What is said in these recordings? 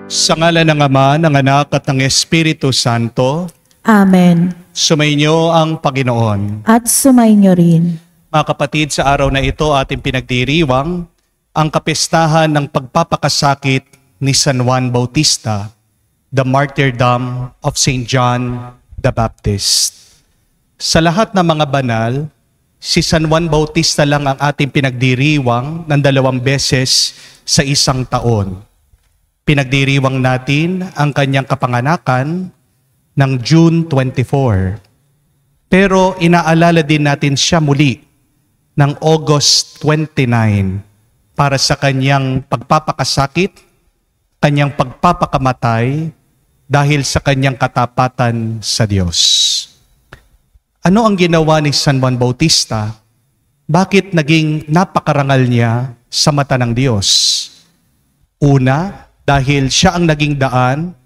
Sa ngalan ng Ama, ng Anak at ng Espiritu Santo. Amen. Sumainyo ang Panginoon. At sumainyo rin. Mga kapatid, sa araw na ito ating pinagdiriwang ang kapistahan ng pagpapakasakit ni San Juan Bautista, the martyrdom of St. John the Baptist. Sa lahat ng mga banal, si San Juan Bautista lang ang ating pinagdiriwang ng 2 beses sa isang taon. Pinagdiriwang natin ang kanyang kapanganakan ng June 24. Pero inaalala din natin siya muli ng August 29 para sa kanyang pagpapakasakit, kanyang pagpapakamatay dahil sa kanyang katapatan sa Diyos. Ano ang ginawa ni San Juan Bautista? Bakit naging napakarangal niya sa mata ng Diyos? Una, dahil siya ang naging daan,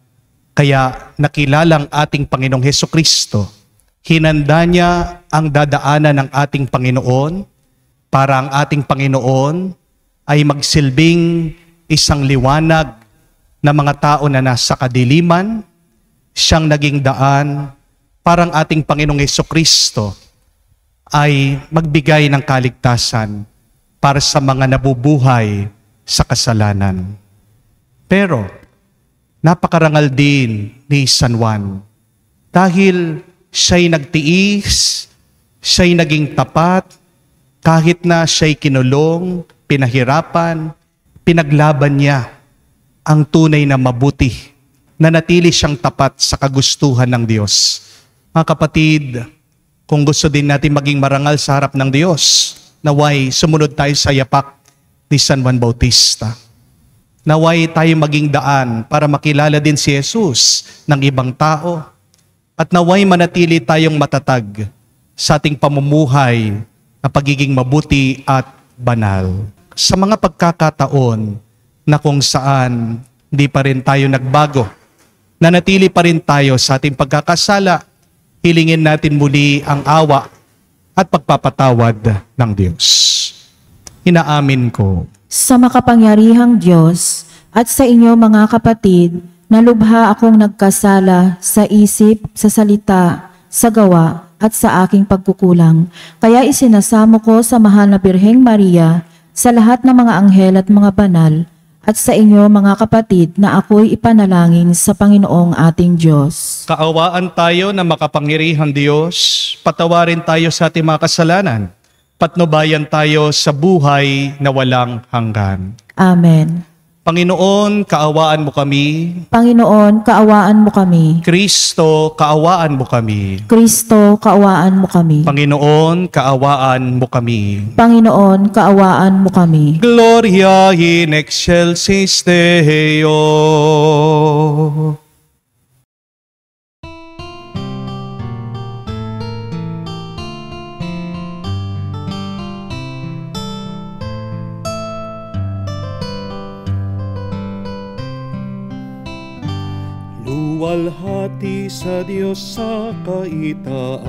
kaya nakilalang ating Panginoong Hesukristo. Hinanda niya ang dadaanan ng ating Panginoon para ang ating Panginoon ay magsilbing isang liwanag na mga tao na nasa kadiliman. Siyang naging daan para ang ating Panginoong Hesukristo ay magbigay ng kaligtasan para sa mga nabubuhay sa kasalanan. Pero, napakarangal din ni San Juan dahil siya'y nagtiis, siya'y naging tapat, kahit na siya'y kinulong, pinahirapan, pinaglaban niya ang tunay na mabuti, na natili siyang tapat sa kagustuhan ng Diyos. Mga kapatid, kung gusto din natin maging marangal sa harap ng Diyos, naway sumunod tayo sa yapak ni San Juan Bautista. Naway tayo maging daan para makilala din si Jesus ng ibang tao. At naway manatili tayong matatag sa ating pamumuhay na pagiging mabuti at banal. Sa mga pagkakataon na kung saan hindi pa rin tayo nagbago, nanatili pa rin tayo sa ating pagkakasala, hilingin natin muli ang awa at pagpapatawad ng Diyos. Inaamin ko. Sa makapangyarihang Diyos at sa inyo mga kapatid, na lubha akong nagkasala sa isip, sa salita, sa gawa, at sa aking pagkukulang. Kaya isinasamo ko sa mahal na Birheng Maria, sa lahat ng mga anghel at mga banal, at sa inyo mga kapatid na ako'y ipanalangin sa Panginoong ating Diyos. Kaawaan tayo na makapangyarihang Diyos, patawarin tayo sa ating mga kasalanan, patnubayan tayo sa buhay na walang hanggan. Amen. Panginoon, kaawaan mo kami. Panginoon, kaawaan mo kami. Kristo, kaawaan mo kami. Kristo, kaawaan mo kami. Panginoon, kaawaan mo kami. Panginoon, kaawaan mo kami. Gloria in excelsis Deo. Luwalhati sa Diyos sa kaitaasan,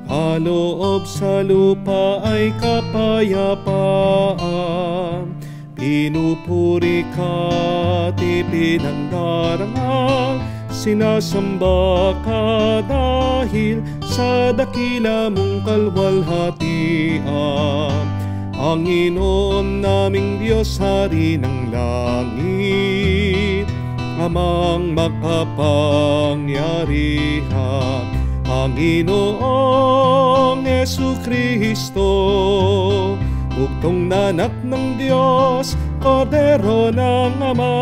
kaloob sa lupa ay kapayapaan. Pinupuri ka, ipinandarangal, sinasamba ka dahil sa dakila mong kalwalhatian. Panginoon naming Diyos, Hari ng langit, Amang makapangyarihan, Panginoong Hesukristo, bugtong na anak ng Diyos, Kordero ng Ama.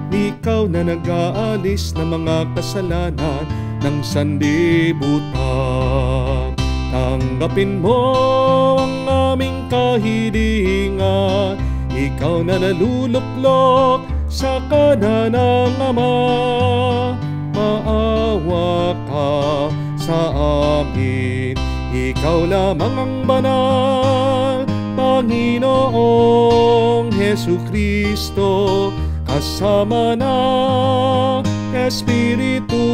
Ikaw na nag-aalis ng mga kasalanan ng sanlibutan. Tanggapin mo ang aming kahilingan, ikaw na naluluklok sa kanan ng Ama. Maawa ka sa amin, ikaw lamang ang banal, Panginoong Hesukristo, kasama ng Espiritu,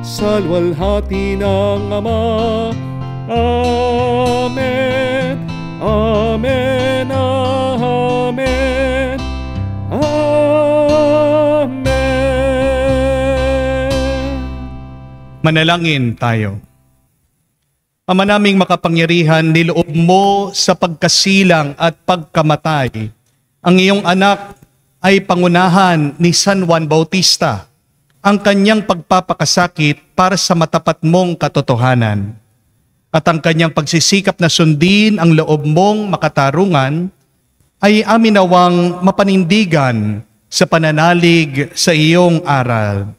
sa luwalhati ng Ama. Amen, Amen, Amen. Manalangin tayo. Ama naming makapangyarihan, niloob mo sa pagkasilang at pagkamatay. Ang iyong anak ay pangunahan ni San Juan Bautista, ang kanyang pagpapakasakit para sa matapat mong katotohanan. At ang kanyang pagsisikap na sundin ang loob mong makatarungan ay amin nawang mapanindigan sa pananalig sa iyong aral.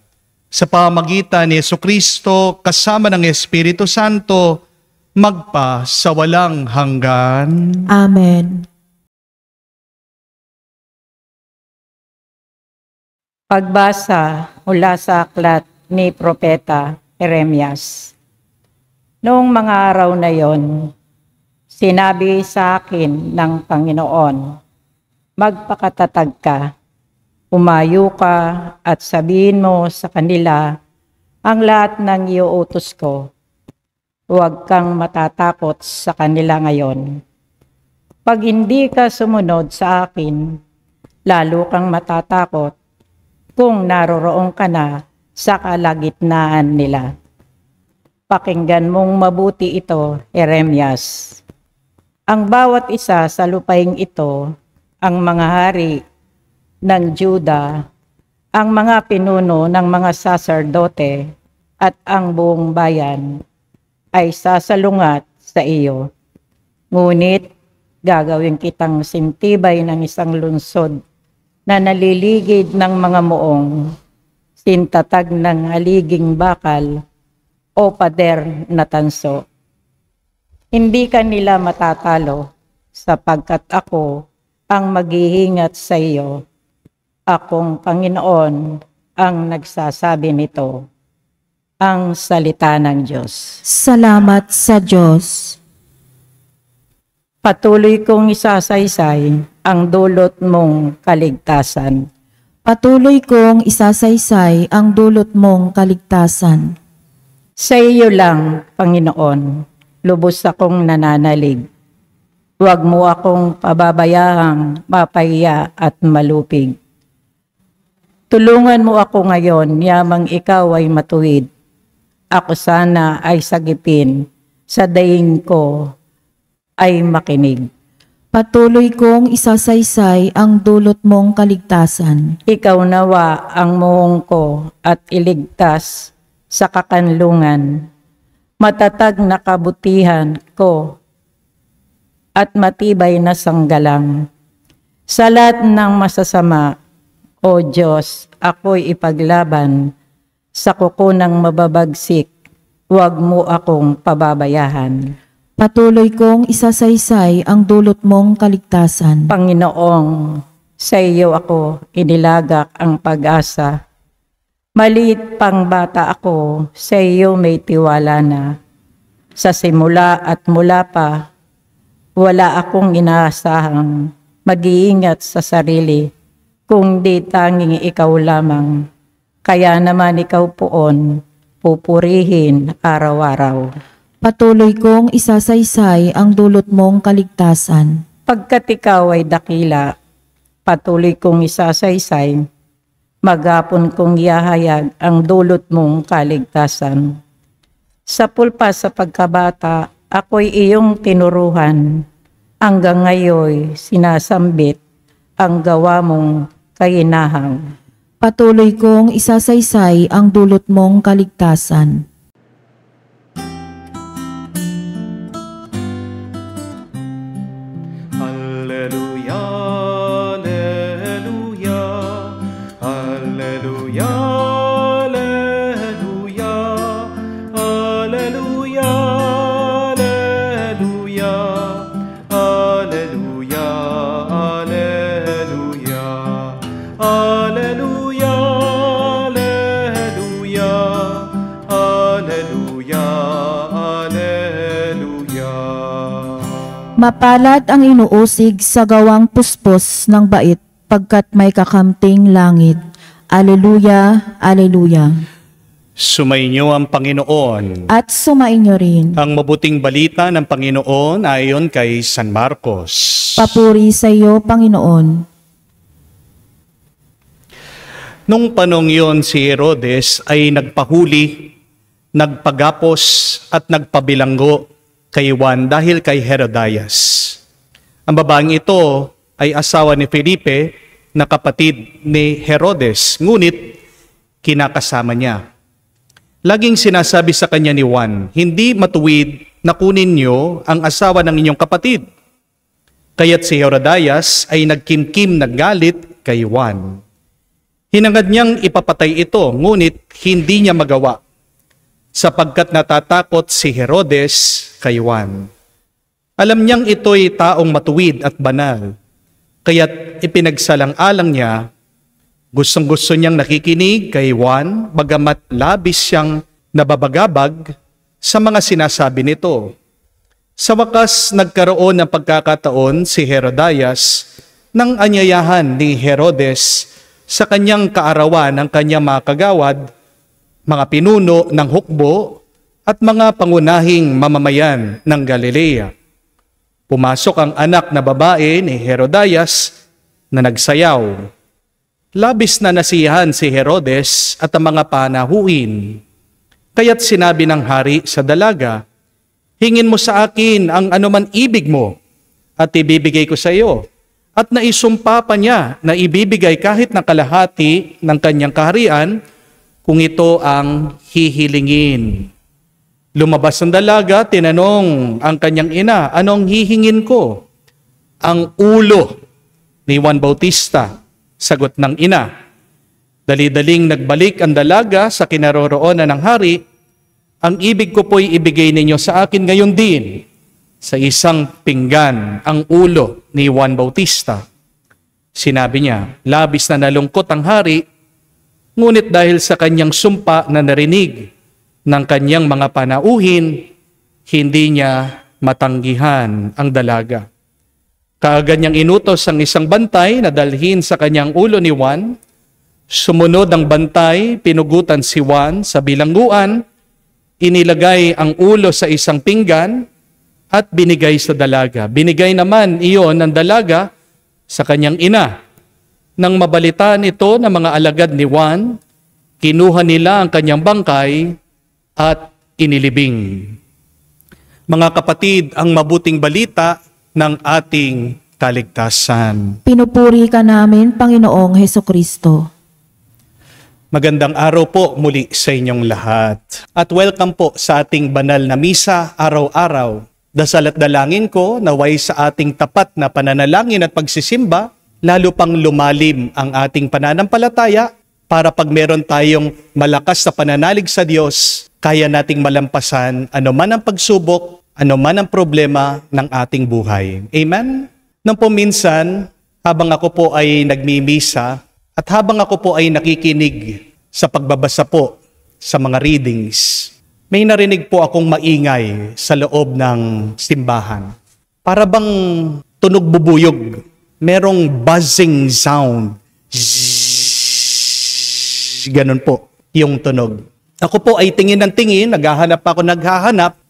Sa pamagitan ni Jesucristo kasama ng Espiritu Santo, magpa sa walang hanggan. Amen. Pagbasa mula sa aklat ni Propeta Jeremias. Noong mga araw na yon, sinabi sa akin ng Panginoon, magpakatatag ka, umayo ka at sabihin mo sa kanila ang lahat ng iuutos ko. Huwag kang matatakot sa kanila ngayon. Pag hindi ka sumunod sa akin, lalo kang matatakot kung naroroon ka na sa kalagitnaan nila. Pakinggan mong mabuti ito, Jeremias. Ang bawat isa sa lupaing ito, ang mga hari ng Juda, ang mga pinuno ng mga saserdote at ang buong bayan ay sasalungat sa iyo. Ngunit gagawin kitang sintibay ng isang lungsod na naliligid ng mga muong, sintatag ng haliging bakal o pader na tanso. Hindi ka nila matatalo sapagkat ako ang maghihingat sa iyo. Akong Panginoon ang nagsasabi nito. Ang salita ng Diyos. Salamat sa Diyos. Patuloy kong isasaysay ang dulot mong kaligtasan. Patuloy kong isasaysay ang dulot mong kaligtasan. Sa iyo lang, Panginoon, lubos akong nananalig. Huwag mo akong pababayahang mapahiya at malupig. Tulungan mo ako ngayon, yamang ikaw ay matuwid. Ako sana ay sagipin, sa daing ko ay makinig. Patuloy kong isasaysay ang dulot mong kaligtasan. Ikaw nawa ang muhong ko at iligtas sa kakanlungan. Matatag na kabutihan ko at matibay na sanggalang. Sa lahat ng masasama, O Diyos, ako'y ipaglaban. Sa kukunang mababagsik, huwag mo akong pababayahan. Patuloy kong isasaysay ang dulot mong kaligtasan. Panginoong, sa iyo ako inilagak ang pag-asa. Maliit pang bata ako, sa iyo may tiwala na. Sa simula at mula pa, wala akong inaasahang mag-iingat sa sarili, kung di tanging ikaw lamang. Kaya naman ikaw poon, pupurihin araw-araw. Patuloy kong isasaysay ang dulot mong kaligtasan. Pagkat ikaw ay dakila, patuloy kong isasaysay, maghapon kong ihahayag ang dulot mong kaligtasan. Sa pulpa sa pagkabata, ako'y iyong tinuruhan, hanggang ngayon sinasambit ang gawa mong kahinahang. Patuloy kong isasaysay ang dulot mong kaligtasan. Alleluia, alleluia, alleluia, alleluia, alleluia, alleluia, alleluia, alleluia, alleluia, alleluia, alleluia, alleluia. Mapalad ang inuusig sa gawang puspos ng bait, pagkat may kakamting langit. Alleluia, alleluia. Sumainyo ang Panginoon. At sumainyo rin. Ang mabuting balita ng Panginoon ayon kay San Marcos. Papuri sa iyo, Panginoon. Nung panong yon si Herodes ay nagpahuli nagpagapos at nagpabilanggo kay Juan dahil kay Herodias. Ang babaeng ito ay asawa ni Felipe na kapatid ni Herodes, ngunit kinakasama niya. Laging sinasabi sa kanya ni Juan, hindi matuwid na kunin niyo ang asawa ng inyong kapatid. Kaya't si Herodias ay nagkimkim na galit kay Juan. Hinangad niyang ipapatay ito, ngunit hindi niya magawa, sapagkat natatakot si Herodes kay Juan. Alam niyang ito'y taong matuwid at banal, kaya't ipinagsalang-alang niya, gustong-gusto niyang nakikinig kay Juan, bagamat labis siyang nababagabag sa mga sinasabi nito. Sa wakas, nagkaroon ng pagkakataon si Herodias nang anyayahan ni Herodes sa kanyang kaarawan ng kanyang mga kagawad, mga pinuno ng hukbo at mga pangunahing mamamayan ng Galilea. Pumasok ang anak na babae ni Herodias na nagsayaw. Labis na nasiyahan si Herodes at ang mga panahuin. Kaya't sinabi ng hari sa dalaga, hingin mo sa akin ang anuman ibig mo at ibibigay ko sa iyo. At naisumpa pa niya na ibibigay kahit ng kalahati ng kanyang kaharian kung ito ang hihilingin. Lumabas ang dalaga, tinanong ang kanyang ina, anong hihingin ko? Ang ulo ni Juan Bautista, sagot ng ina. Dali-daling nagbalik ang dalaga sa kinaroroonan ng hari, ang ibig ko po'y ibigay ninyo sa akin ngayon din, sa isang pinggan ang ulo ni Juan Bautista. Sinabi niya, labis na nalungkot ang hari, ngunit dahil sa kanyang sumpa na narinig ng kanyang mga panauhin, hindi niya matanggihan ang dalaga. Kaagad niyang inutos ang isang bantay na dalhin sa kanyang ulo ni Juan. Sumunod ang bantay, pinugutan si Juan sa bilangguan, inilagay ang ulo sa isang pinggan, at binigay sa dalaga. Binigay naman iyon ng dalaga sa kanyang ina. Nang mabalitaan ito ng mga alagad ni Juan, kinuha nila ang kanyang bangkay at inilibing. Mga kapatid, ang mabuting balita ng ating kaligtasan. Pinupuri ka namin, Panginoong Hesukristo. Magandang araw po muli sa inyong lahat. At welcome po sa ating banal na misa araw-araw. Dasal at dalangin ko naway sa ating tapat na pananalangin at pagsisimba, lalo pang lumalim ang ating pananampalataya para pag meron tayong malakas na pananalig sa Diyos, kaya nating malampasan anuman ang pagsubok, anuman ang problema ng ating buhay. Amen? Nang po minsan, habang ako po ay nagmimisa at habang ako po ay nakikinig sa pagbabasa po sa mga readings, may narinig po akong maingay sa loob ng simbahan. Para bang tunog bubuyog. Merong buzzing sound. Zzz, ganun po yung tunog. Ako po ay tingin ng tingin, naghahanap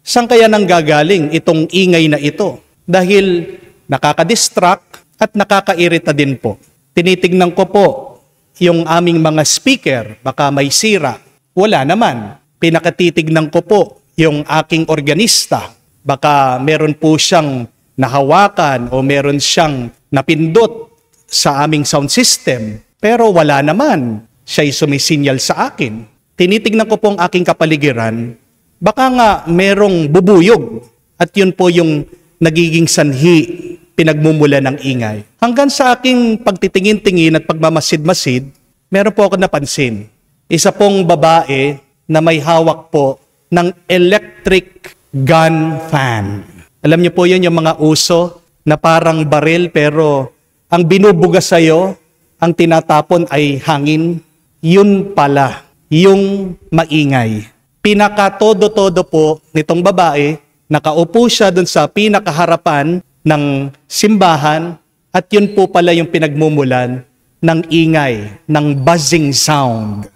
saan kaya nanggagaling itong ingay na ito? Dahil nakaka-distract at nakakairita din po. Tinitignan ko po yung aming mga speaker, baka may sira. Wala naman. Pinakatitignan ko po yung aking organista. Baka meron po siyang nahawakan o meron siyang napindot sa aming sound system. Pero wala naman. Siya'y sumisinyal sa akin. Tinitignan ko po ang aking kapaligiran. Baka nga merong bubuyog. At yun po yung nagiging sanhi, pinagmumula ng ingay. Hanggang sa aking pagtitingin-tingin at pagmamasid-masid, meron po ako napansin. Isa pong babae na may hawak po ng electric gun fan. Alam niyo po yun, yung mga uso na parang baril pero ang binubugas sa'yo, ang tinatapon ay hangin. Yun pala, yung maingay. Pinaka-todo-todo po nitong babae, nakaupo siya dun sa pinakaharapan ng simbahan at yun po pala yung pinagmumulan ng ingay, ng buzzing sound.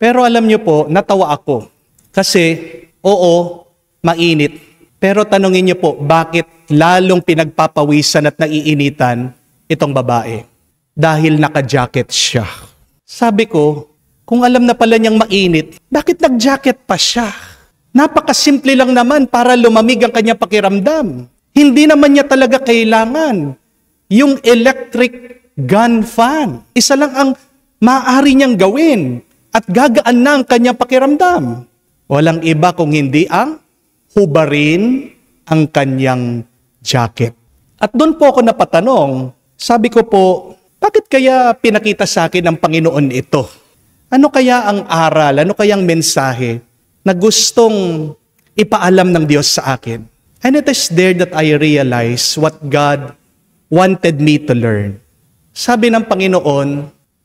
Pero alam niyo po, natawa ako. Kasi, oo, mainit. Pero tanungin niyo po, bakit lalong pinagpapawisan at naiinitan itong babae? Dahil naka-jacket siya. Sabi ko, kung alam na pala niyang mainit, bakit nag-jacket pa siya? Napakasimple lang naman para lumamig ang kanyang pakiramdam. Hindi naman niya talaga kailangan yung electric gun fan. Isa lang ang maaari niyang gawin at gagaan na ang kanyang pakiramdam. Walang iba kung hindi ang hubarin ang kanyang jacket. At doon po ako napatanong, sabi ko po, bakit kaya pinakita sa akin ng Panginoon ito? Ano kaya ang aral, ano kaya ang mensahe na gustong ipaalam ng Diyos sa akin? And it is there that I realize what God wanted me to learn. Sabi ng Panginoon,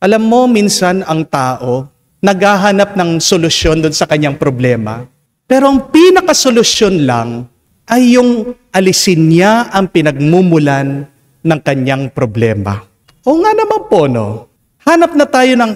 alam mo minsan ang tao naghahanap ng solusyon doon sa kanyang problema. Pero ang pinakasolusyon lang ay yung alisin niya ang pinagmumulan ng kanyang problema. O nga naman po, no? Hanap na tayo ng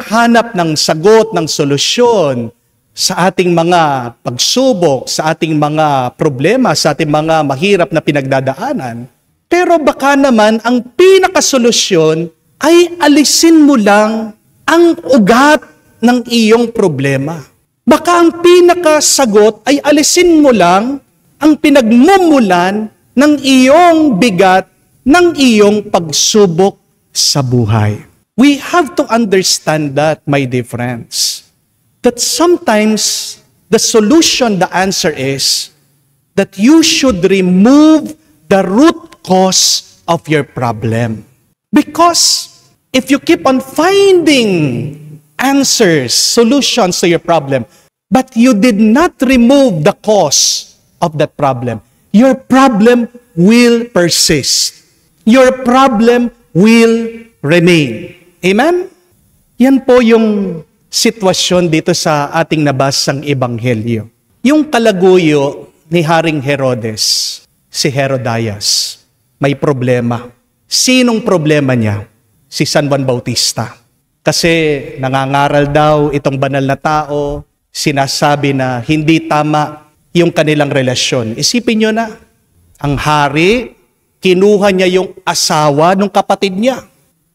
sagot, ng solusyon sa ating mga pagsubok, sa ating mga problema, sa ating mga mahirap na pinagdadaanan. Pero baka naman ang pinakasolusyon ay alisin mo lang ang ugat ng iyong problema. Baka ang pinakasagot ay alisin mo lang ang pinagmumulan ng iyong bigat, ng iyong pagsubok sa buhay. We have to understand that, my dear friends, that sometimes the solution, the answer is that you should remove the root cause of your problem. Because if you keep on finding answers, solutions to your problem, but you did not remove the cause of that problem, your problem will persist. Your problem will remain. Amen? Yan po yung sitwasyon dito sa ating nabasang ebanghelyo. Yung kalaguyo ni Haring Herodes, si Herodias, may problema. Sinong problema niya? Si San Juan Bautista. Kasi nangangaral daw itong banal na tao, sinasabi na hindi tama yung kanilang relasyon. Isipin nyo na, ang hari, kinuha niya yung asawa ng kapatid niya.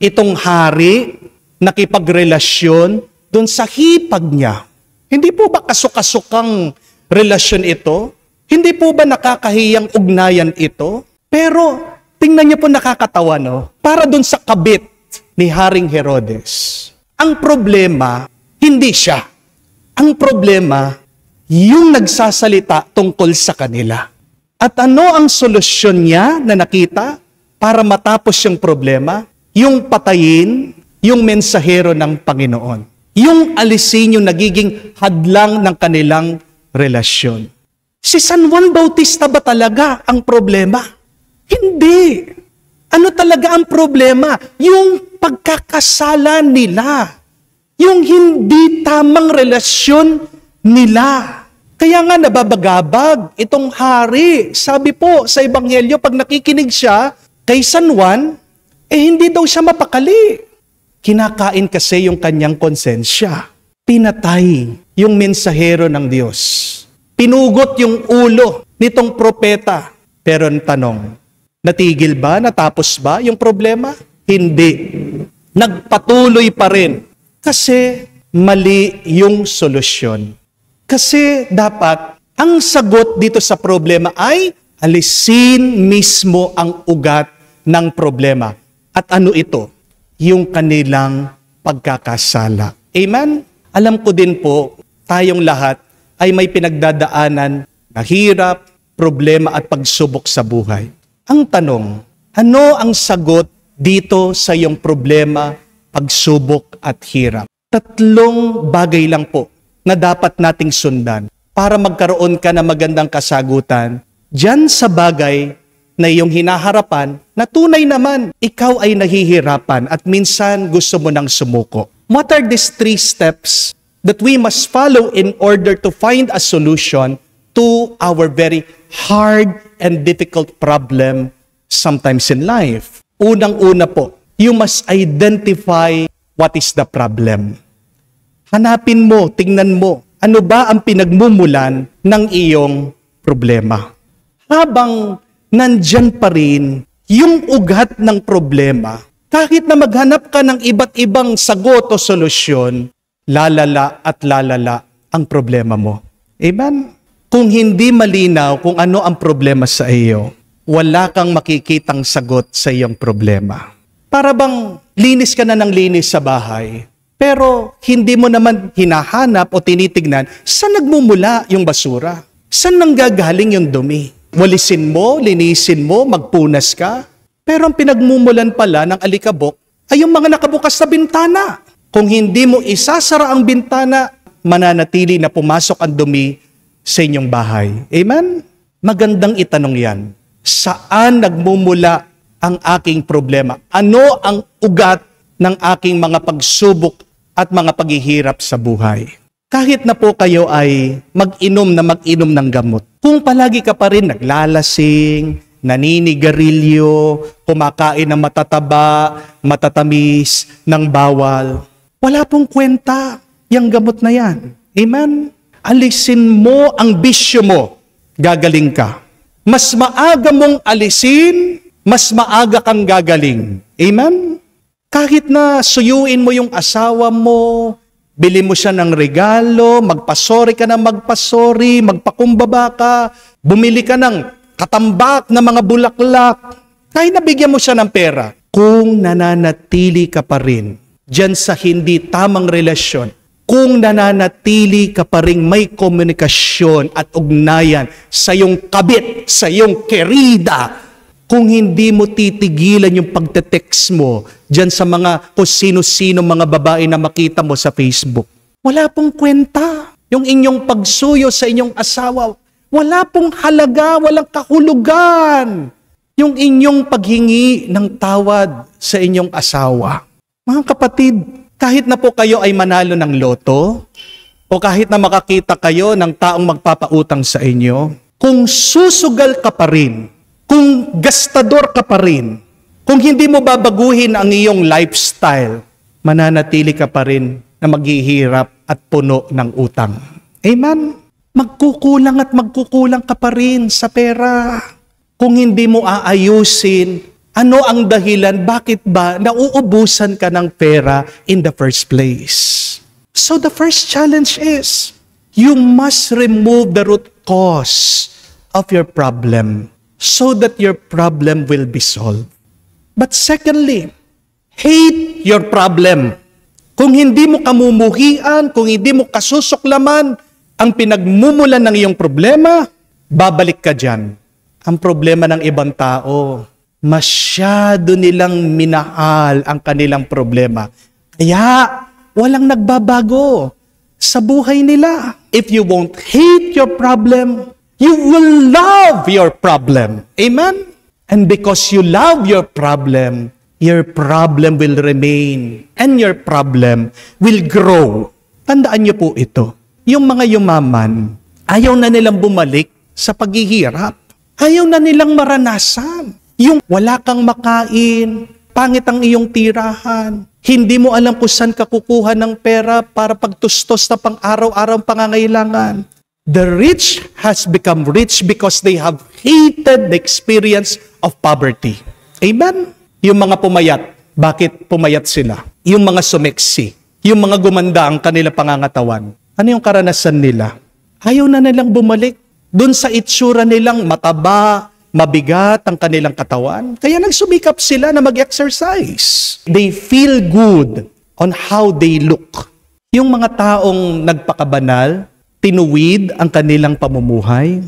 Itong hari, nakipagrelasyon dun sa hipag niya. Hindi po ba kasukasukang relasyon ito? Hindi po ba nakakahiyang ugnayan ito? Pero tingnan niyo po nakakatawa, no? Para dun sa kabit ni Haring Herodes. Ang problema, hindi siya. Ang problema, yung nagsasalita tungkol sa kanila. At ano ang solusyon niya na nakita para matapos yung problema? Yung patayin, yung mensahero ng Panginoon. Yung alisin yung nagiging hadlang ng kanilang relasyon. Si San Juan Bautista ba talaga ang problema? Hindi. Ano talaga ang problema? Yung pagkakasala nila. Yung hindi tamang relasyon nila. Kaya nga nababagabag itong hari. Sabi po sa Ebanghelyo, pag nakikinig siya kay San Juan, hindi daw siya mapakali. Kinakain kasi yung kanyang konsensya. Pinatay yung mensahero ng Diyos. Pinugot yung ulo nitong propeta. Pero ang tanong, natigil ba? Natapos ba yung problema? Hindi. Nagpatuloy pa rin. Kasi mali yung solusyon. Kasi dapat, ang sagot dito sa problema ay alisin mismo ang ugat ng problema. At ano ito? Yung kanilang pagkakasala. Amen? Alam ko din po, tayong lahat ay may pinagdadaanan na hirap, problema at pagsubok sa buhay. Ang tanong, ano ang sagot dito sa iyong problema, pagsubok at hirap? 3 bagay lang po na dapat nating sundan para magkaroon ka ng magandang kasagutan diyan sa bagay na iyong hinaharapan na tunay naman ikaw ay nahihirapan at minsan gusto mo nang sumuko. What are these 3 steps that we must follow in order to find a solution to our very hard and difficult problem sometimes in life? Unang-una po, you must identify what is the problem. Hanapin mo, tingnan mo, ano ba ang pinagmumulan ng iyong problema. Habang nandyan pa rin yung ugat ng problema, kahit na maghanap ka ng iba't ibang sagot o solusyon, lalala at lalala ang problema mo. Amen? Kung hindi malinaw kung ano ang problema sa iyo, wala kang makikitang sagot sa iyong problema. Para bang linis ka na ng linis sa bahay, pero hindi mo naman hinahanap o tinitignan saan nagmumula yung basura. Saan nanggagaling yung dumi? Walisin mo, linisin mo, magpunas ka. Pero ang pinagmumulan pala ng alikabok ay yung mga nakabukas na bintana. Kung hindi mo isasara ang bintana, mananatili na pumasok ang dumi sa inyong bahay. Amen? Magandang itanong yan. Saan nagmumula ang aking problema? Ano ang ugat ng aking mga pagsubok at mga paghihirap sa buhay? Kahit na po kayo ay mag-inom ng gamot. Kung palagi ka pa rin naglalasing, naninigarilyo, kumakain ng matataba, matatamis, ng bawal, wala pong kwenta yung gamot na yan. Amen? Alisin mo ang bisyo mo, gagaling ka. Mas maaga mong alisin, mas maaga kang gagaling. Amen? Kahit na suyuin mo yung asawa mo, bili mo siya ng regalo, magpasori ka na magpasori, magpakumbaba ka, bumili ka ng katambak na mga bulaklak, kahit nabigyan mo siya ng pera, kung nananatili ka pa rin dyan sa hindi tamang relasyon, kung nananatili ka pa rin may komunikasyon at ugnayan sa iyong kabit, sa iyong kerida, kung hindi mo titigilan yung pagte-text mo dyan sa mga kung sino-sino mga babae na makita mo sa Facebook, wala pong kwenta. Yung inyong pagsuyo sa inyong asawa, wala pong halaga, walang kahulugan. Yung inyong paghingi ng tawad sa inyong asawa. Mga kapatid, kahit na po kayo ay manalo ng loto, o kahit na makakita kayo ng taong magpapautang sa inyo, kung susugal ka pa rin, kung gastador ka pa rin, kung hindi mo babaguhin ang iyong lifestyle, mananatili ka pa rin na maghihirap at puno ng utang. Amen? Magkukulang at magkukulang ka pa rin sa pera. Kung hindi mo aayusin, ano ang dahilan? Bakit ba nauubusan ka ng pera in the first place? So the first challenge is, you must remove the root cause of your problem so that your problem will be solved. But secondly, hate your problem. Kung hindi mo kamumuhian, kung hindi mo kasusuklaman ang pinagmumulan ng iyong problema, babalik ka dyan. Ang problema ng ibang tao, masyado nilang minahal ang kanilang problema. Kaya walang nagbabago sa buhay nila. If you won't hate your problem, you will love your problem. Amen? And because you love your problem will remain and your problem will grow. Tandaan niyo po ito. Yung mga yumaman, ayaw na nilang bumalik sa paghihirap. Ayaw na nilang maranasan. Yung wala kang makain, pangit ang iyong tirahan, hindi mo alam kung saan ka kukuha ng pera para pagtustos na pang-araw-araw pangangailangan. The rich has become rich because they have hated the experience of poverty. Amen? Yung mga pumayat, bakit pumayat sila? Yung mga sumeksi, yung mga gumanda ang kanila pangangatawan. Ano yung karanasan nila? Ayaw na nilang bumalik dun sa itsura nilang mataba, mabigat ang kanilang katawan. Kaya nagsumikap sila na mag-exercise. They feel good on how they look. Yung mga taong nagpakabanal, tinuwid ang kanilang pamumuhay,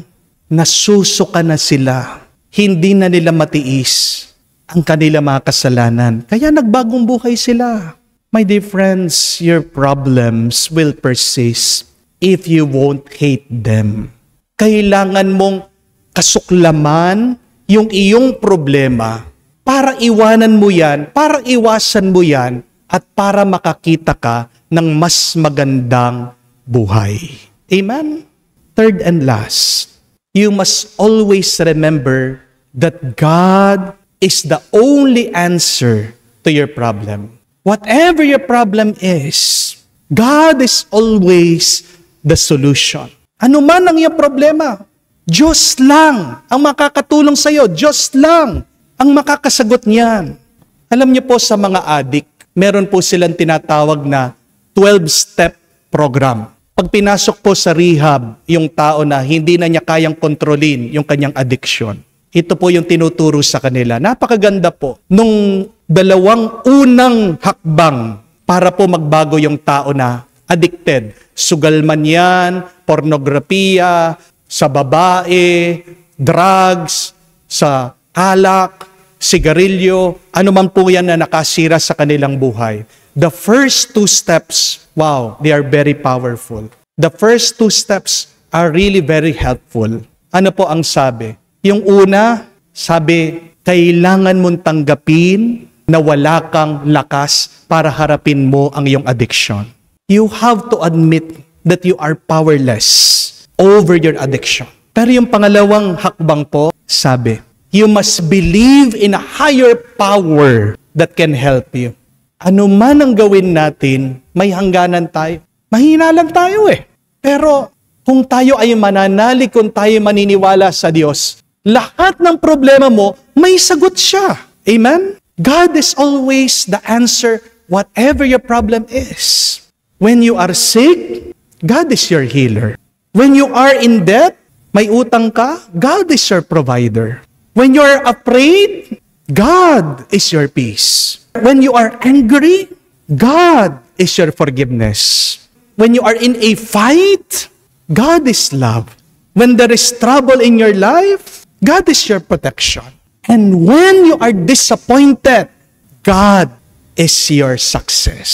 nasusuka na sila. Hindi na nila matiis ang kanilang mga kasalanan. Kaya nagbagong buhay sila. My dear friends, your problems will persist if you won't hate them. Kailangan mong kasuklaman yung iyong problema para iwanan mo yan, para iwasan mo yan, at para makakita ka ng mas magandang buhay. Amen? Third and last, you must always remember that God is the only answer to your problem. Whatever your problem is, God is always the solution. Ano man ang iyong problema, Diyos lang ang makakatulong sa iyo. Diyos lang ang makakasagot niyan. Alam niyo po sa mga adik, meron po silang tinatawag na 12-step program. Pag pinasok po sa rehab, yung tao na hindi na niya kayang kontrolin yung kanyang addiction, ito po yung tinuturo sa kanila. Napakaganda po nung dalawang unang hakbang para po magbago yung tao na addicted. Sugal man yan, pornografiya, sa babae, drugs, sa alak, sigarilyo, ano man po yan na nakasira sa kanilang buhay. The first 2 steps, wow, they are very powerful. The first 2 steps are really very helpful. Ano po ang sabi? Yung una, sabi, kailangan mong tanggapin na wala kang lakas para harapin mo ang iyong addiction. You have to admit that you are powerless over your addiction. Pero yung pangalawang hakbang po, sabi, you must believe in a higher power that can help you. Ano man ang gawin natin, may hangganan tayo. Mahina lang tayo eh. Pero kung tayo ay mananalig, kung tayo maniniwala sa Diyos, lahat ng problema mo, may sagot siya. Amen? God is always the answer whatever your problem is. When you are sick, God is your healer. When you are in debt, may utang ka, God is your provider. When you are afraid, God is your peace. When you are angry, God is your forgiveness. When you are in a fight, God is love. When there is trouble in your life, God is your protection. And when you are disappointed, God is your success.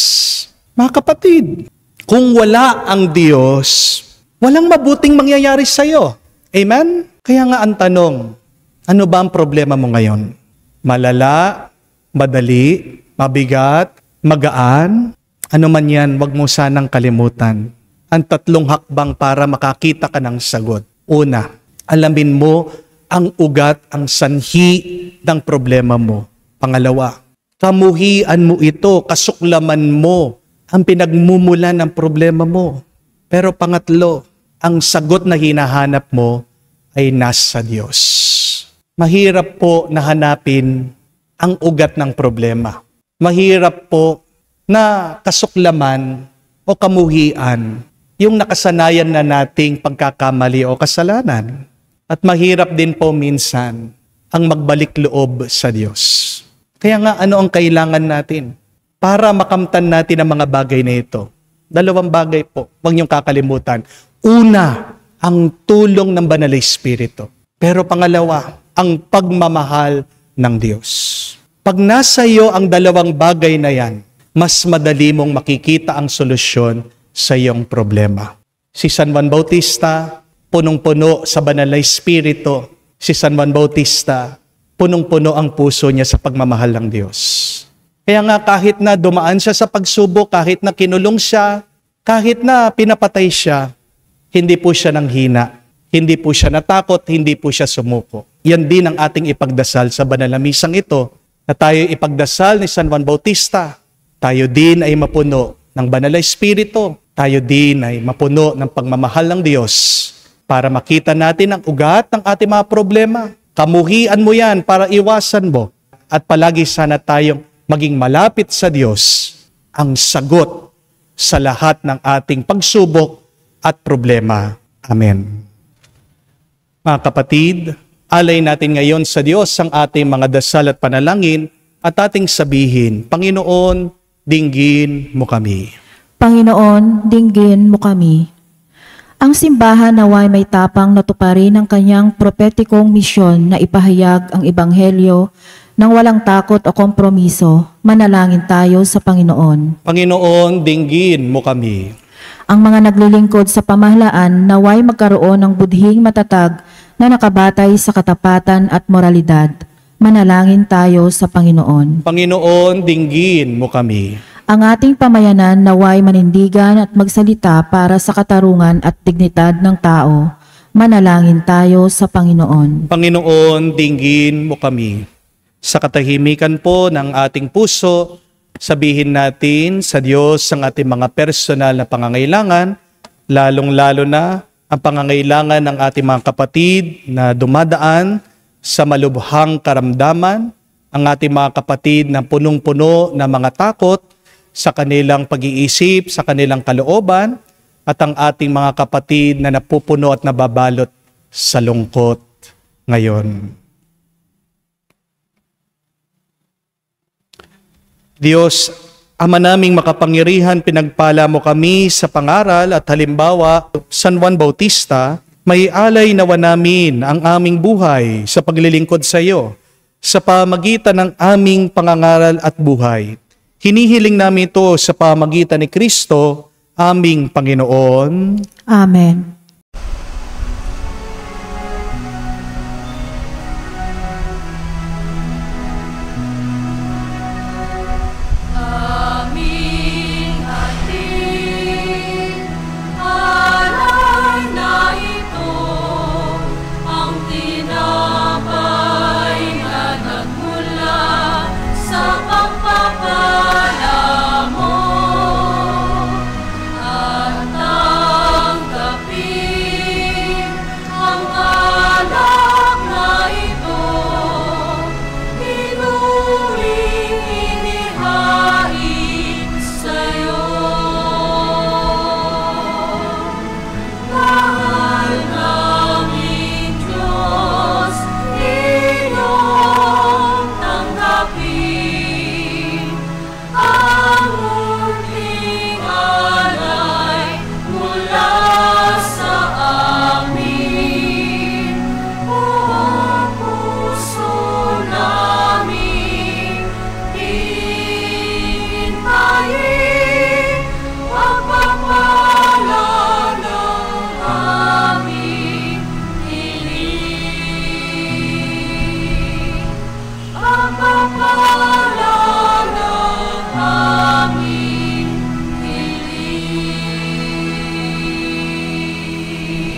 Mga kapatid, kung wala ang Diyos, walang mabuting mangyayari sa iyo. Amen? Kaya nga ang tanong, ano ba ang problema mo ngayon? Malala, madali, mabigat, magaan? Ano man yan, wag mo sanang kalimutan. Ang 3 hakbang para makakita ka ng sagot. Una, alamin mo ang ugat, ang sanhi ng problema mo. Pangalawa, kamuhian mo ito, kasuklaman mo ang pinagmumulan ng problema mo. Pero pangatlo, ang sagot na hinahanap mo ay nasa Diyos. Mahirap po na hanapin ang ugat ng problema. Mahirap po na kasuklaman o kamuhian yung nakasanayan na nating pagkakamali o kasalanan. At mahirap din po minsan ang magbalik loob sa Diyos. Kaya nga ano ang kailangan natin para makamtan natin ang mga bagay na ito? 2 bagay po, huwag niyong kakalimutan. Una, ang tulong ng Banal na Espiritu. Pero pangalawa, ang pagmamahal ng Diyos. Pag nasa iyo ang 2 bagay na yan, mas madali mong makikita ang solusyon sa iyong problema. Si San Juan Bautista, punong-puno sa Banal na Espiritu. Si San Juan Bautista, punong-puno ang puso niya sa pagmamahal ng Diyos. Kaya nga kahit na dumaan siya sa pagsubok, kahit na kinulong siya, kahit na pinapatay siya, hindi po siya nanghina, hindi po siya natakot, hindi po siya sumuko. Yan din ang ating ipagdasal sa banal na misang ito, na tayo ipagdasal ni San Juan Bautista. Tayo din ay mapuno ng Banal na Espiritu. Tayo din ay mapuno ng pagmamahal ng Diyos para makita natin ang ugat ng ating mga problema. Kamuhian mo yan para iwasan mo. At palagi sana tayong maging malapit sa Diyos, ang sagot sa lahat ng ating pagsubok at problema. Amen. Mga kapatid, alay natin ngayon sa Diyos ang ating mga dasal at panalangin at ating sabihin, Panginoon, dinggin mo kami. Panginoon, dinggin mo kami. Ang simbahan naway may tapang natuparin ang kanyang propetikong misyon na ipahayag ang Ebanghelyo nang walang takot o kompromiso. Manalangin tayo sa Panginoon. Panginoon, dinggin mo kami. Ang mga naglilingkod sa pamahalaan naway magkaroon ng budhing matatag na nakabatay sa katapatan at moralidad. Manalangin tayo sa Panginoon. Panginoon, dinggin mo kami. Ang ating pamayanan naway manindigan at magsalita para sa katarungan at dignidad ng tao. Manalangin tayo sa Panginoon. Panginoon, dinggin mo kami. Sa katahimikan po ng ating puso, sabihin natin sa Diyos ang ating mga personal na pangangailangan, lalong-lalo na ang pangangailangan ng ating mga kapatid na dumadaan sa malubhang karamdaman, ang ating mga kapatid na punong-puno na mga takot sa kanilang pag-iisip, sa kanilang kalooban, at ang ating mga kapatid na napupuno at nababalot sa lungkot ngayon. Diyos, Ama naming makapangyarihan, pinagpala mo kami sa pangaral at halimbawa San Juan Bautista, may alay nawa namin ang aming buhay sa paglilingkod sa iyo sa pamagitan ng aming pangangaral at buhay. Hinihiling namin ito sa pamagitan ni Kristo, aming Panginoon. Amen.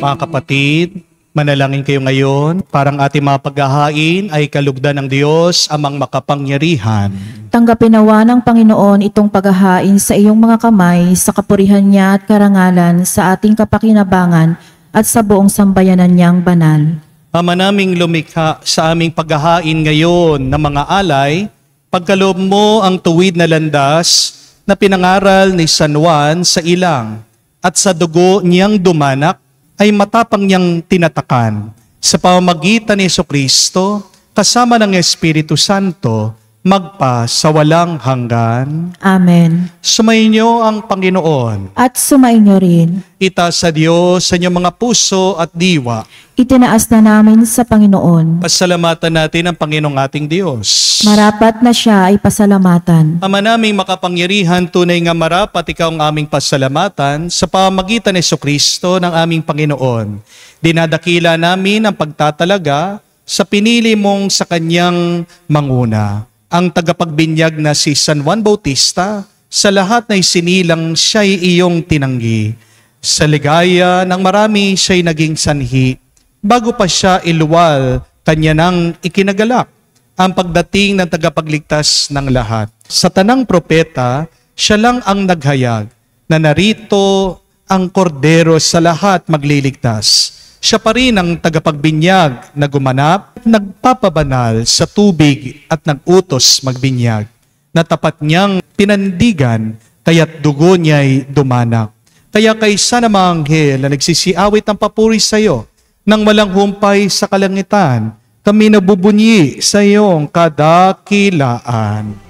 Mga kapatid, manalangin kayo ngayon, parang ating mga paghahain ay kalugdan ng Diyos, amang makapangyarihan. Tanggapin nawa ng Panginoon itong paghahain sa iyong mga kamay sa kapurihan niya at karangalan sa ating kapakinabangan at sa buong sambayanan niyang banal. Ama naming lumikha sa aming paghahain ngayon ng mga alay, pagkaloob mo ang tuwid na landas na pinangaral ni San Juan sa ilang at sa dugo niyang dumanak ay matapang niyang tinatakan sa pamamagitan ni Jesucristo kasama ng Espiritu Santo magpa sa walang hanggan. Amen. Sumainyo ang Panginoon. At sumainyo rin. Itaas sa Diyos sa inyong mga puso at diwa. Itinaas na namin sa Panginoon. Pasalamatan natin ang Panginoong ating Diyos. Marapat na siya ay pasalamatan. Ama naming makapangyarihan, tunay nga marapat ikaw ang aming pasalamatan sa pamamagitan ni Jesucristo ng aming Panginoon. Dinadakila namin ang pagtatalaga sa pinili mong sa kanyang manguna. Ang tagapagbinyag na si San Juan Bautista, sa lahat na isinilang siya'y iyong tinanggi. Sa ligaya ng marami siya'y naging sanhi. Bago pa siya iluwal, kanya nang ikinagalak ang pagdating ng tagapagligtas ng lahat. Sa tanang propeta, siya lang ang naghayag na narito ang kordero sa lahat magliligtas. Siya pa rin ang tagapagbinyag na gumanap, nagpapabanal sa tubig at nagutos magbinyag. Na tapat niyang pinandigan, kaya't dugo niya'y dumanak. Kaya kaysa na mga anghel na nagsisiawit ng papuri sa iyo, nang walang humpay sa kalangitan, kami nabubunyi sa iyong kadakilaan.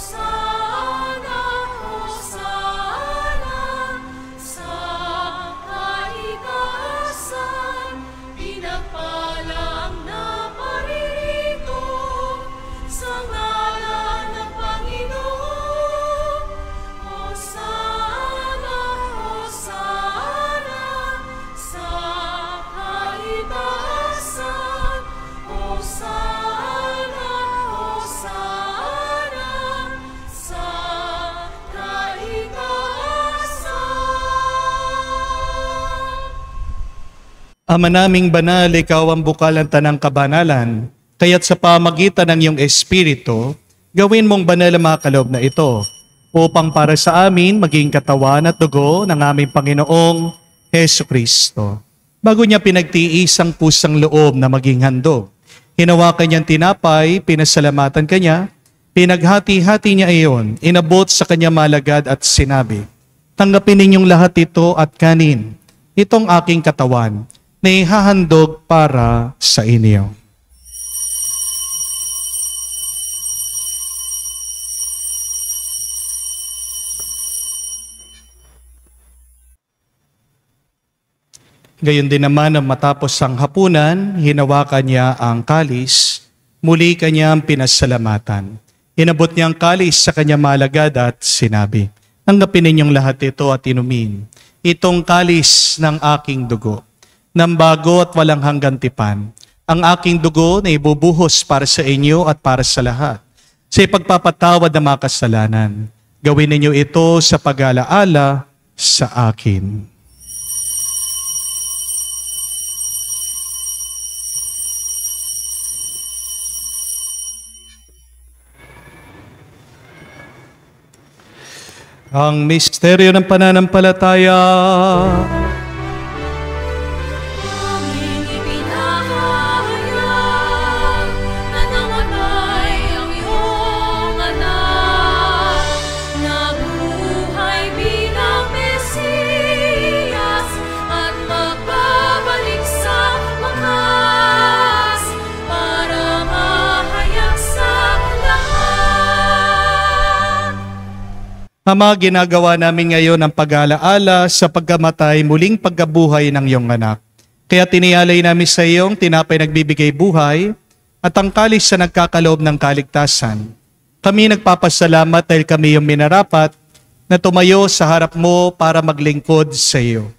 Hosana, Hosana, sa Ama naming banal, ikaw ang bukal ng tanang kabanalan, kaya't sa pamagitan ng iyong Espiritu, gawin mong banal ang mga kaloob na ito, upang para sa amin maging katawan at dugo ng aming Panginoong Hesu Kristo. Bago niya pinagtiis ang pusang loob na maging handog, hinawakan niyang tinapay, pinasalamatan kanya, pinaghati-hati niya iyon, inabot sa kanya malagad at sinabi, "Tanggapin ninyong lahat ito at kanin, itong aking katawan, na ihahandog para sa inyo." Gayon din naman na matapos ang hapunan, hinawakan niya ang kalis, muli kanyang pinasalamatan. Inabot niya ang kalis sa kanya malagad at sinabi, "Tanggapin ninyong lahat ito at inumin. Itong kalis ng aking dugo, ng bago at walang hanggang tipan. Ang aking dugo na ibubuhos para sa inyo at para sa lahat, sa ipagpapatawad ng mga kasalanan. Gawin ninyo ito sa pag-alaala sa akin." Ang misteryo ng pananampalataya. Aming ipinahayag na namatay ang iyong anak, nabuhay bilang Mesiyas at magbabalik sa wakas para mahayag sa lahat. Ama, ginagawa namin ngayon ang pag-alaala sa pagkamatay, muling pagkabuhay ng iyong anak. Kaya tiniyalay namin sa iyong tinapay nagbibigay buhay at ang kalis sa nagkakaloob ng kaligtasan. Kami nagpapasalamat dahil kami yung minarapat na tumayo sa harap mo para maglingkod sa iyo.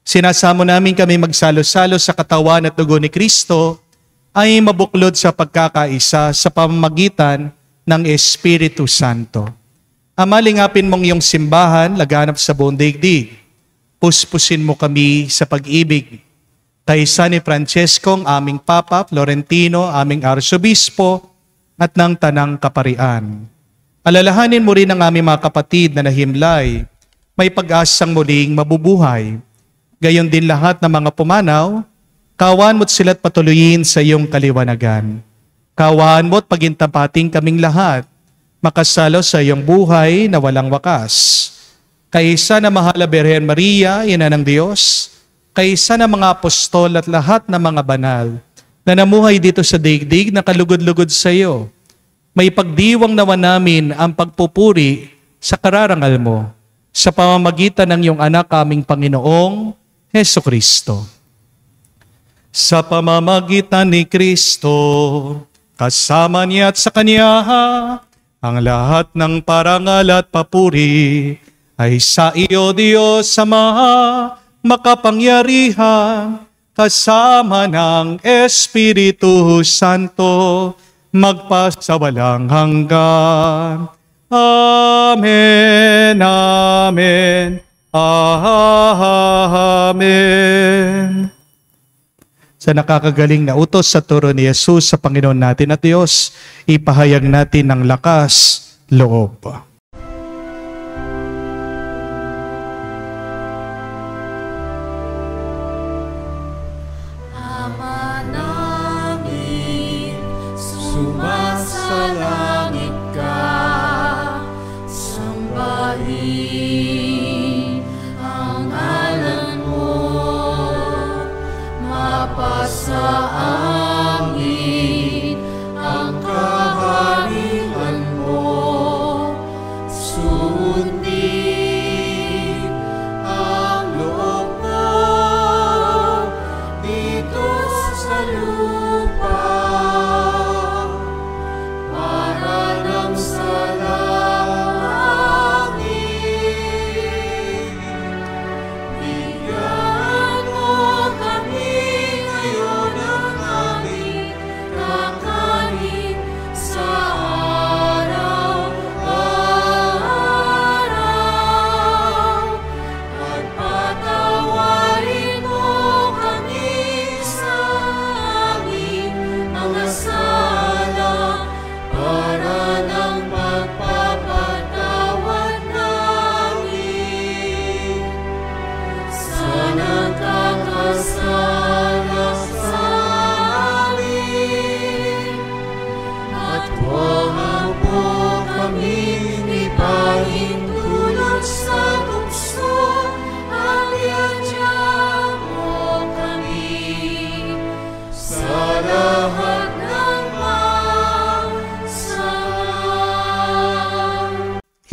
Sinasamo namin kami magsalo-salo sa katawan at dugo ni Kristo ay mabuklod sa pagkakaisa sa pamamagitan ng Espiritu Santo. Ama, lingapin mong iyong simbahan, laganap sa buong daigdig. Puspusin mo kami sa pag-ibig. Kaisa ni Francesco, aming Papa, Florentino, aming Arsobispo, at ng Tanang Kaparian. Alalahanin mo rin ang aming mga kapatid na nahimlay, may pag-asang muling mabubuhay. Gayon din lahat ng mga pumanaw, kawan mo't sila't patuloyin sa iyong kaliwanagan. Kawan mo't pagintapating kaming lahat, makasalo sa iyong buhay na walang wakas. Kaisa na mahal na Birhen Maria, Ina ng Diyos, kaisa na mga apostol at lahat ng mga banal na namuhay dito sa daigdig na kalugod-lugod sa iyo, may pagdiwang nawa namin ang pagpupuri sa kararangal mo sa pamamagitan ng iyong anak aming Panginoong Hesu Kristo. Sa pamamagitan ni Kristo, kasama niya at sa Kanya, ang lahat ng parangal at papuri ay sa iyo, Diyos Ama, makapangyarihan, kasama ng Espiritu Santo, magpasawalang hanggan. Amen, amen, amen. Sa nakakagaling na utos sa turo ni Jesus sa Panginoon natin at Diyos, ipahayag natin ng lakas loob. Ama namin, sumasalangit ka, sambahin ang ngalan mo, mapasa amin ang kaharian mo,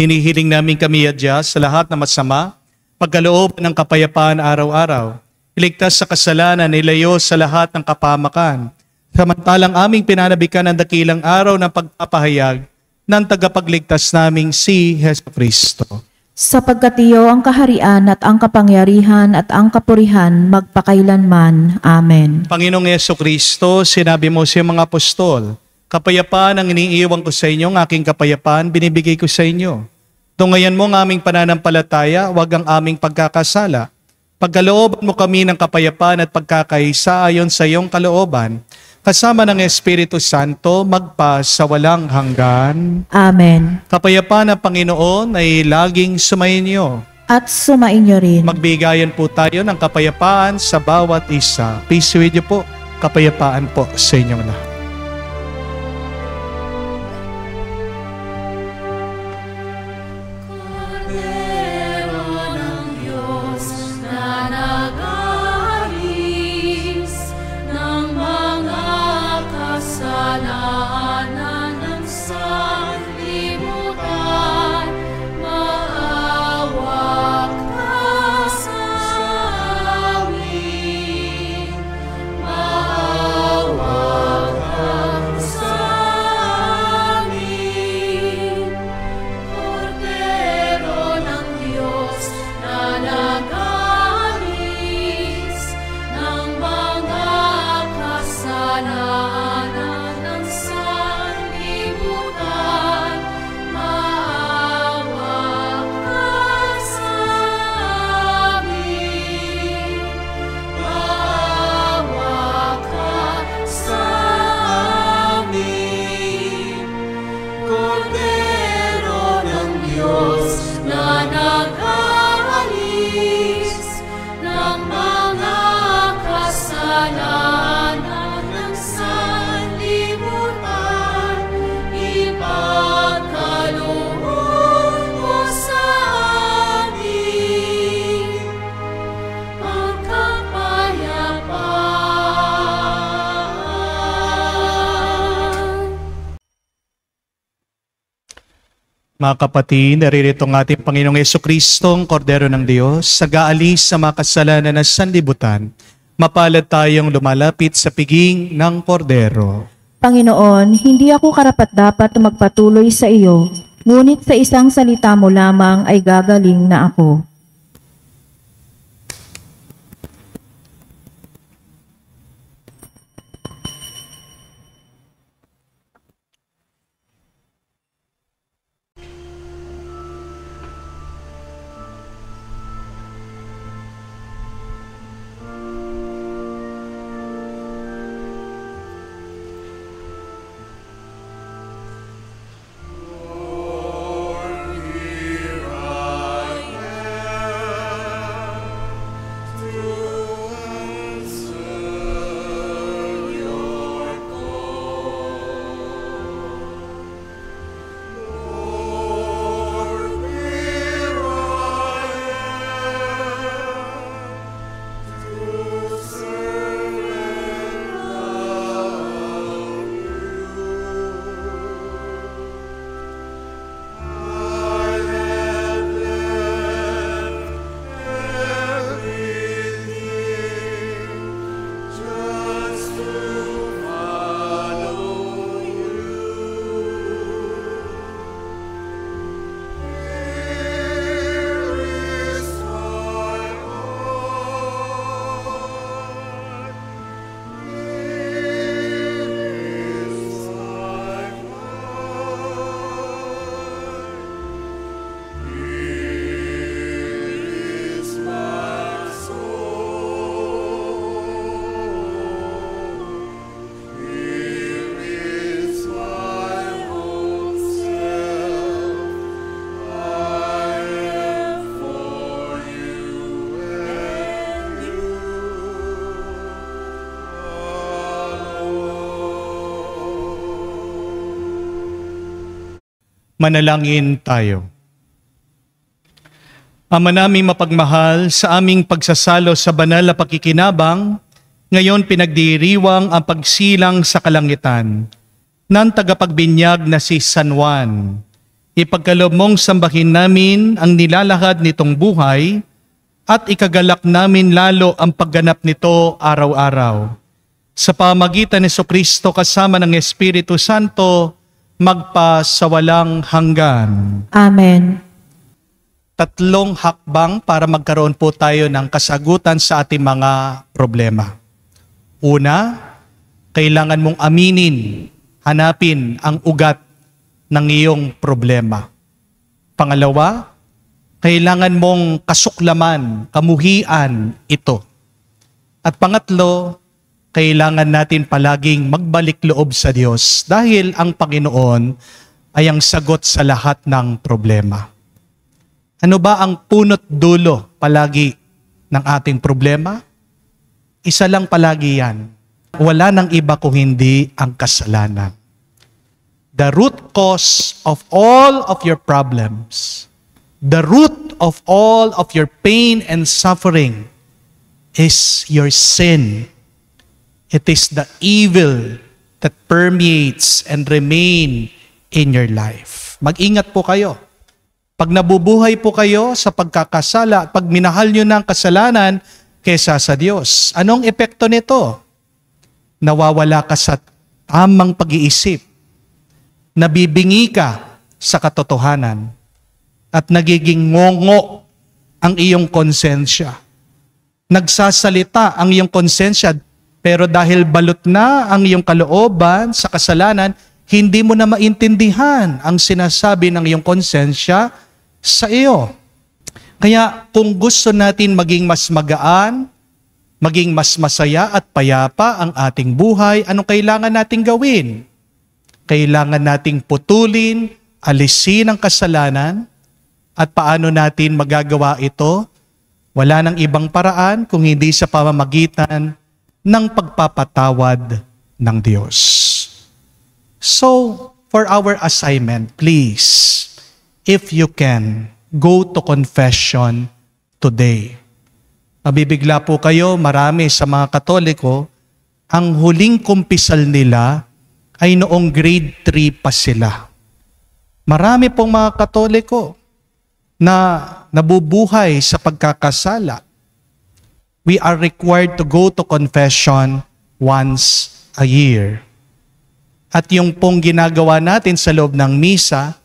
Hinihiling namin kami adya sa lahat na masama, pagkaloob ng kapayapaan araw-araw, iligtas sa kasalanan, ilayo sa lahat ng kapamakan, samantalang aming pinanabikan ang dakilang araw ng pagpapahayag ng tagapagligtas naming si Hesus Kristo. Sapagkat iyo ang kaharian at ang kapangyarihan at ang kapurihan magpakailanman. Amen. Panginoong Hesus Kristo, sinabi mo sa mga apostol, kapayapaan ang iniiwan ko sa inyo, ang aking kapayapaan binibigay ko sa inyo. Tungayan mo ang aming pananampalataya, wag ang aming pagkakasala. Pagkalooban mo kami ng kapayapaan at pagkakaisa ayon sa iyong kalooban, kasama ng Espiritu Santo, magpa sa walang hanggan. Amen. Kapayapaan ng Panginoon ay laging sumainyo. At sumainyo rin. Magbigayan po tayo ng kapayapaan sa bawat isa. Peace with you po. Kapayapaan po sa inyong lahat. Cordero ng Diyos na nag-aalis ng mga kasalanan ng sanlibutan, maawa ka sa amin. Maawa ka sa amin. Cordero ng Diyos na nag-aalis ng mga kasalanan ng sanlibutan, maawa ka sa amin. Maawa ka sa amin. Cordero ng Diyos na nag-aalis ng mga kasalanan ng sanlibutan, ipagkaloob mo sa amin ang kapayapaan. Mga kapatid, naririto ang ating Panginoong Jesucristong Kordero ng Diyos, sag-aalis sa mga kasalanan ng sanlibutan. Mapalad tayong lumalapit sa piging ng Kordero. Panginoon, hindi ako karapat-dapat na magpatuloy sa iyo, ngunit sa isang salita mo lamang ay gagaling na ako. Manalangin tayo. Ama naming mapagmahal, sa aming pagsasalo sa banal na pakikinabang, ngayon pinagdiriwang ang pagsilang sa kalangitan ng tagapagbinyag na si San Juan. Ipagkaloob mong sambahin namin ang nilalahad nitong buhay at ikagalak namin lalo ang pagganap nito araw-araw. Sa pamagitan ni Jesucristo kasama ng Espiritu Santo, magpa sa walang hanggan. Amen. 3 hakbang para magkaroon po tayo ng kasagutan sa ating mga problema. Una, kailangan mong aminin, hanapin ang ugat ng iyong problema. Pangalawa, kailangan mong kasuklaman, kamuhian ito. At pangatlo, kailangan natin palaging magbalik loob sa Diyos dahil ang Panginoon ay ang sagot sa lahat ng problema. Ano ba ang punot dulo palagi ng ating problema? Isa lang palagi yan. Wala nang iba kung hindi ang kasalanan. The root cause of all of your problems, the root of all of your pain and suffering is your sin. It is the evil that permeates and remain in your life. Mag-ingat po kayo. Pag nabubuhay po kayo sa pagkakasala, pag minahal nyo ng kasalanan kesa sa Diyos, anong epekto nito? Nawawala ka sa tamang pag-iisip, nabibingi ka sa katotohanan, at nagiging ngongo ang iyong konsensya. Nagsasalita ang iyong konsensya, pero dahil balot na ang iyong kalooban sa kasalanan, hindi mo na maintindihan ang sinasabi ng iyong konsensya sa iyo. Kaya kung gusto natin maging mas magaan, maging mas masaya at payapa ang ating buhay, anong kailangan nating gawin? Kailangan nating putulin, alisin ang kasalanan, at paano natin magagawa ito? Wala nang ibang paraan kung hindi sa pamamagitan ng pagpapatawad ng Diyos. So, for our assignment, please, if you can, go to confession today. Mabibigla po kayo, marami sa mga Katoliko, ang huling kumpisal nila ay noong grade 3 pa sila. Marami pong mga Katoliko na nabubuhay sa pagkakasala. We are required to go to confession once a year. At yung pong ginagawa natin sa loob ng misa,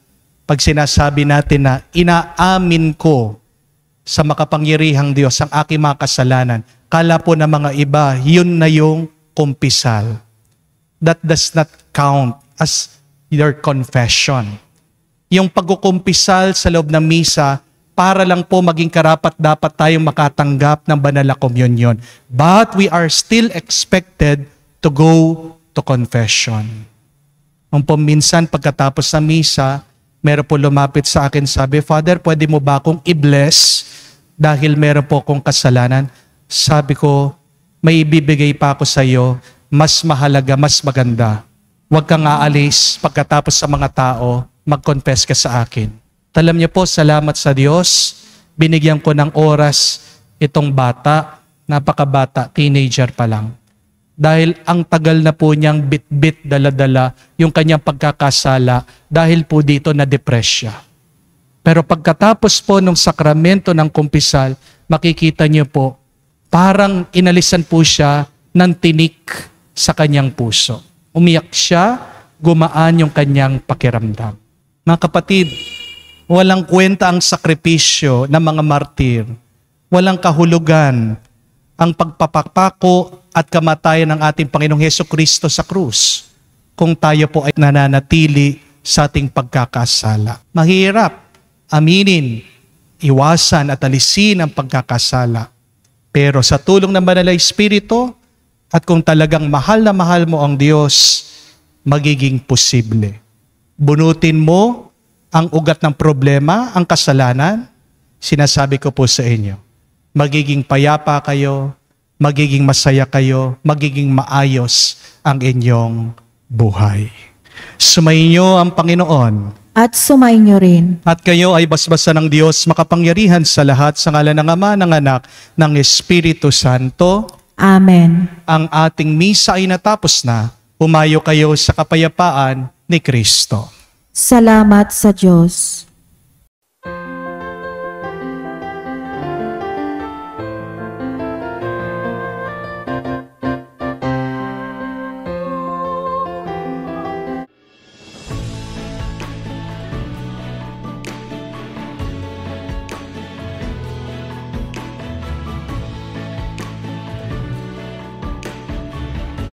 pag sinasabi natin na inaamin ko sa makapangyarihang Diyos ang aking mga kasalanan, kala po ng mga iba, yun na yung kumpisal. That does not count as your confession. Yung pagkukumpisal sa loob ng misa, para lang po maging karapat dapat tayong makatanggap ng banal na komunyon. But we are still expected to go to confession. Nung po minsan pagkatapos ng misa, meron po lumapit sa akin, sabi, Father, pwede mo ba akong i-bless dahil meron po akong kasalanan? Sabi ko, may ibibigay pa ako sa iyo, mas mahalaga, mas maganda. Huwag kang aalis pagkatapos sa mga tao, mag-confess ka sa akin. Alam niyo po, salamat sa Diyos, binigyan ko ng oras itong bata, napakabata, teenager pa lang. Dahil ang tagal na po niyang bit-bit, dala-dala yung kanyang pagkakasala dahil po dito na-depress siya. Pero pagkatapos po ng sakramento ng kumpisal, makikita niyo po, parang inalisan po siya ng tinik sa kanyang puso. Umiyak siya, gumaan yung kanyang pakiramdam. Mga kapatid, walang kwenta ang sakripisyo ng mga martir. Walang kahulugan ang pagpapako at kamatayan ng ating Panginoong Hesukristo sa krus kung tayo po ay nananatili sa ating pagkakasala. Mahirap aminin, iwasan at alisin ang pagkakasala. Pero sa tulong ng Banal na Espiritu at kung talagang mahal na mahal mo ang Diyos, magiging posible. Bunutin mo ang ugat ng problema, ang kasalanan, sinasabi ko po sa inyo, magiging payapa kayo, magiging masaya kayo, magiging maayos ang inyong buhay. Sumainyo ang Panginoon. At sumainyo rin. At kayo ay basbasa ng Diyos makapangyarihan sa lahat sa ngalan ng Ama, ng Anak, ng Espiritu Santo. Amen. Ang ating misa ay natapos na. Humayo kayo sa kapayapaan ni Kristo. Salamat sa Diyos.